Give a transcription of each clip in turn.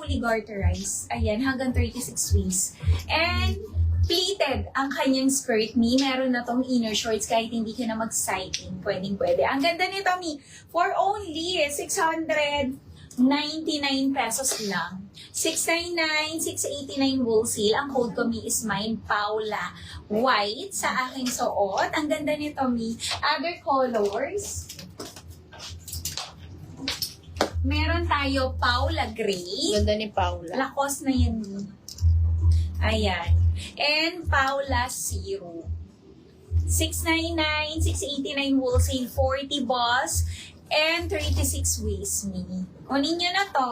fully garterized. Ayan, hanggang 36 waist. And pleated ang kanyang skirt, Mi. Meron na tong inner shorts kahit hindi ka na mag-cycling. Pwede. Ang ganda nito, Mi. For only 699 pesos lang. 699, 689 wholesale. Ang code ko, Mi, is mine, Paula. White sa aking suot. Ang ganda nito, Mi. Other colors. Meron tayo Paula Gray. Ganda ni Paula. Lacoste na yan, Mi. Ayan. And Paula Zero. 699, 689 wholesale, 40 boss, and 36 waist, Mi. Kunin nyo na to.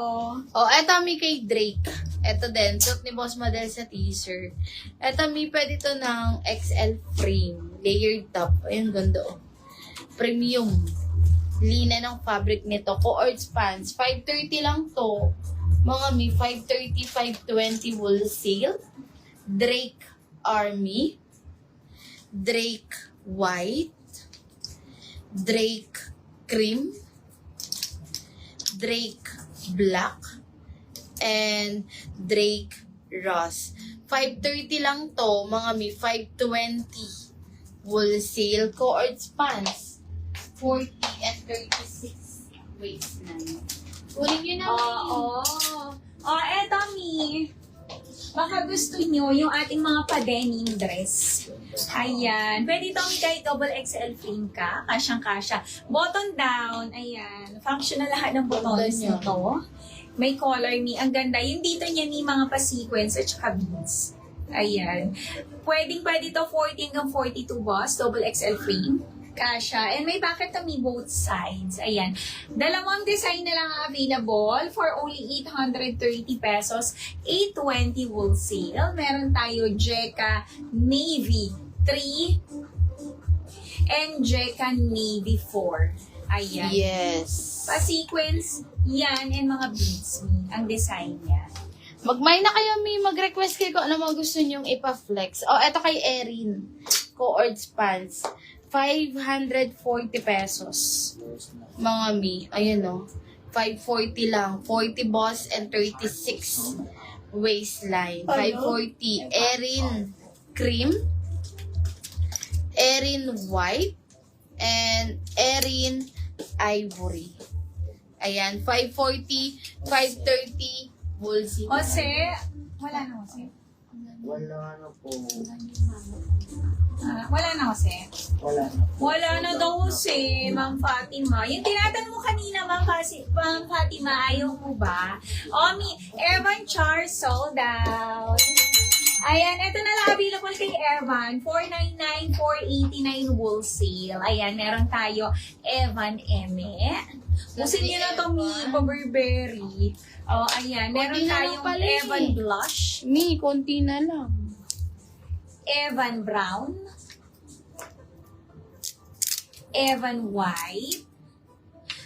Oh, eto mi kay Drake. Eto din, suot ni Boss Model sa t-shirt. Eto mi, pwede to ng XL frame. Layered top. Ayun, ganda oh. Premium. Lina ng fabric nito. Coords pants. 530 lang to. Mga mi, 530, 520 wholesale. Drake Army. Drake White. Drake Cream. Drake Black, and Drake Ross. 530 lang to, mga mi, 520 wholesale. Coords pants, 40 and 36 waistline. Kunin nyo na, Oo. Eto, Mi. Baka gusto nyo yung ating mga pa-denim dress. Ayan. Pwede ito, Mi, kahit double XL frame ka. Kasyang-kasya. Button down. Ayan. Functional lahat ng buttons Ganda niya. nito. May color, Mi. Ang ganda. Yung dito niya, Mi, mga pa-sequence at saka beads. Ayan. Pwede ito 40 hanggang 42 boss. Double XL frame. Kasha. And may pocket kami both sides. Ayan. Dalawang design na lang ang available for only 830 pesos. 820 wholesale. Meron tayo Jeka Navy 3 and Jeka Navy 4. Ayan. yes. Pa-sequence, yan, and mga beads, ang design niya. Mag-mine na kayo, mi. Mag-request kayo kung ano mga gusto nyong ipa-flex. Oh, eto kay Erin. Coords pants. 540 pesos. Mga mi. Ayun o. 540 lang. 40 boss and 36 waistline. 540. Erin cream. Erin white. And Erin ivory. Ayan. 540. 530. Wholesale. Jose, wala na, Jose. Wala na po. Wala na, Jose. Wala na. Wala na daw, Jose, Ma'am Fatima. Yung tinatanong mo kanina, Ma'am Fatima, ayaw mo ba? Omi, Evan Char sold out. Ayan, ito na lang available kay Evan. 499, 489 wholesale. Ayan, meron tayo Evan Eme. Usin nyo na ito, Mi, pa-Burberry. Oh, ayan, meron Konti na lang tayong pala eh. Evan Blush, Mi, konti na lang. Evan Brown, Evan White,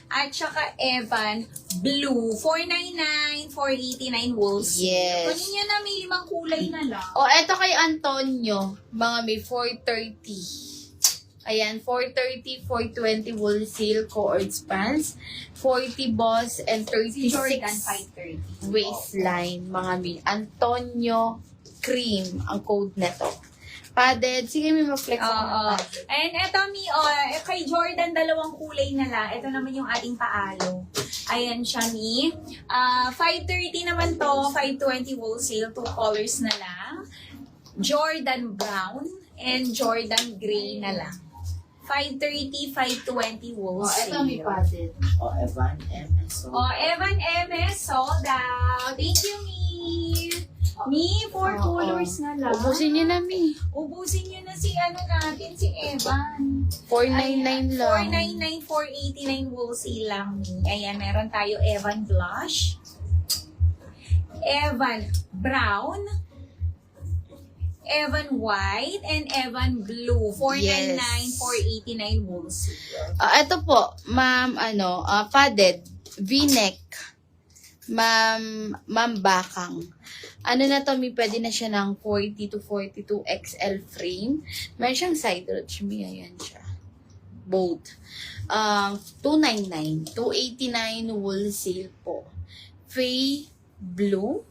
at saka Evan Blue. 499, 489 wholesale. Yes. Kunin nyo na, may 5 kulay na lang. O, eto kay Antonio. Mga may 430. Ayan, 430, 420 wholesale coords pants. 40 boss and Si Jordan 36 530. waistline. Mga may Antonio cream ang code neto. Padded. Sige, may ma-flex ako. Oo. And eto, Mi, kay Jordan, 2 kulay na lang. Ito naman yung ating paalo. Ayan siya, Mi. 530 naman to, 520 wholesale, 2 colors na lang. Jordan Brown and Jordan Gray na lang. 530, 520 O, wholesale. eto may padded. O, Evan MS. Evan MS, sold out. Thank you, Mi. Mi, 4 colors na lang. Ubusin niyo na, Mi. Ubusin nyo na si natin, si Evan. 499 lang. 499, 489 wholesale lang. Ayan, meron tayo Evan Blush, Evan Brown, Evan White, and Evan Blue. 499, Yes. 489 wholesale. Ito po, ma'am, padded, V-neck, ma'am bakang. Ano na to, mi, pwede na siya ng 40 to 42 XL frame. Meron siyang side roach, mi, ayan siya. Both. 299, 289 wholesale po. Faye blue,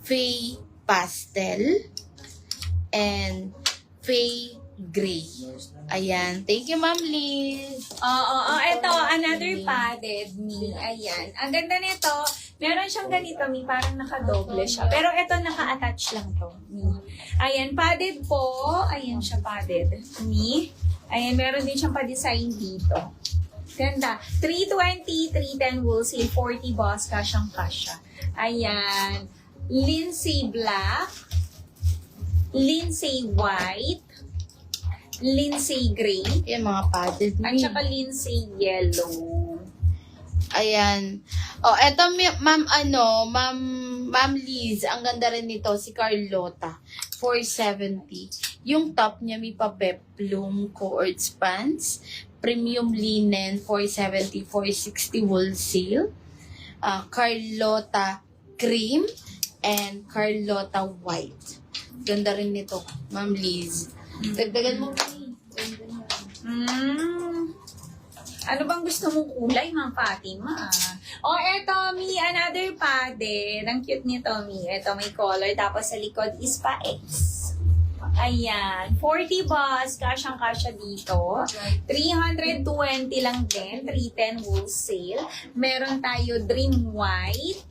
Faye pastel, and Faye gray. Ayan. Thank you, Ma'am Liz. Ito, another padded, Mi. Ayan. Ang ganda nito, meron siyang ganito, Mi, parang nakadoble siya. Pero ito, naka-attach lang to, Mi. Ayan, padded po. Ayan siya, padded. Mi. Ayan, meron din siyang pa-design dito. Ganda. 320, 310 wool seal, 40 boss, kasyang-kasya. Ayan. Lindsay black, Lindsay white, Lindsay gray, Ayan, mga padded. at saka Lindsay yellow. Ayan. Eto, Ma'am Liz, ang ganda rin nito, si Carlota, 470. Yung top niya, may pa-peplum coords pants, premium linen, 470, 460 wool seal, Carlota cream, and Carlota white. Ganda rin nito, Ma'am Liz. Dagdagan mo ba? Ano bang gusto mong kulay, Ma'am Fatima? Eto, Mi, another padded. Ang cute nito, Mi. Eto, may color. Tapos sa likod is pa X. Ayan. 40 boss. Kasyang-kasya dito. 320 lang din. 310 wholesale. Meron tayo Dream White,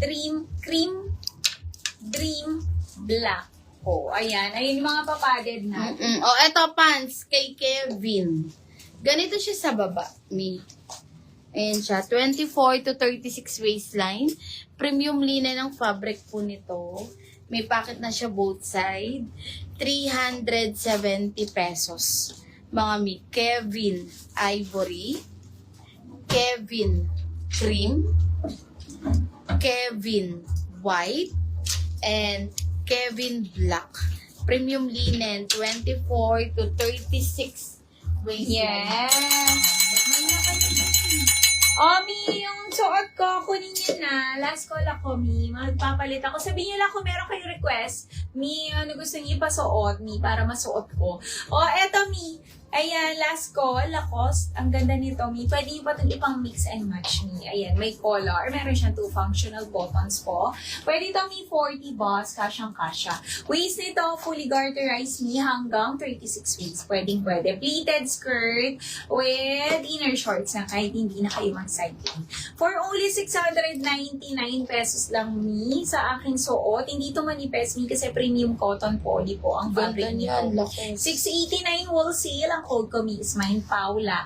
Dream Cream, Dream Black. Ayan. Ayun yung mga papaded natin. Eto, pants kay Kevin. Ganito siya sa baba, Mi. Ayan siya, 24 to 36 waistline. Premium linen ang fabric po nito. May pocket na siya both side. 370 pesos. Mga Mi, Kevin Ivory, Kevin Cream, Kevin White, and Kevin Black. Premium linen, 24 to 36 waistline. Yes! Mi, yung suot ko, kunin niyo na. Last call ako, Mi. Magpapalit ako. Sabihin niyo lang kung meron kayong request. Mi, ano gusto niyo ipasuot, Mi, para masuot ko. Eto, Mi. Ayan, last call, Lacoste. Ang ganda nito, Mi. Pwede niyo pa itong ipang mix and match, Mi. Ayan, may collar. Meron siyang 2 functional buttons po. Pwede ito, Mi, 40 boss, kasyang-kasya. Waist nito, fully garterized, Mi, hanggang 36 waist. Pwede. Pleated skirt with inner shorts na kahit hindi na kayo mag-cycling. For only 699 pesos lang, Mi, sa aking suot. Hindi ito manipes, Mi, kasi premium cotton poly po ang Ganda fabric niya, nito. laki. 689 wool seal. Ang code ko, Mi, is Mine Paula.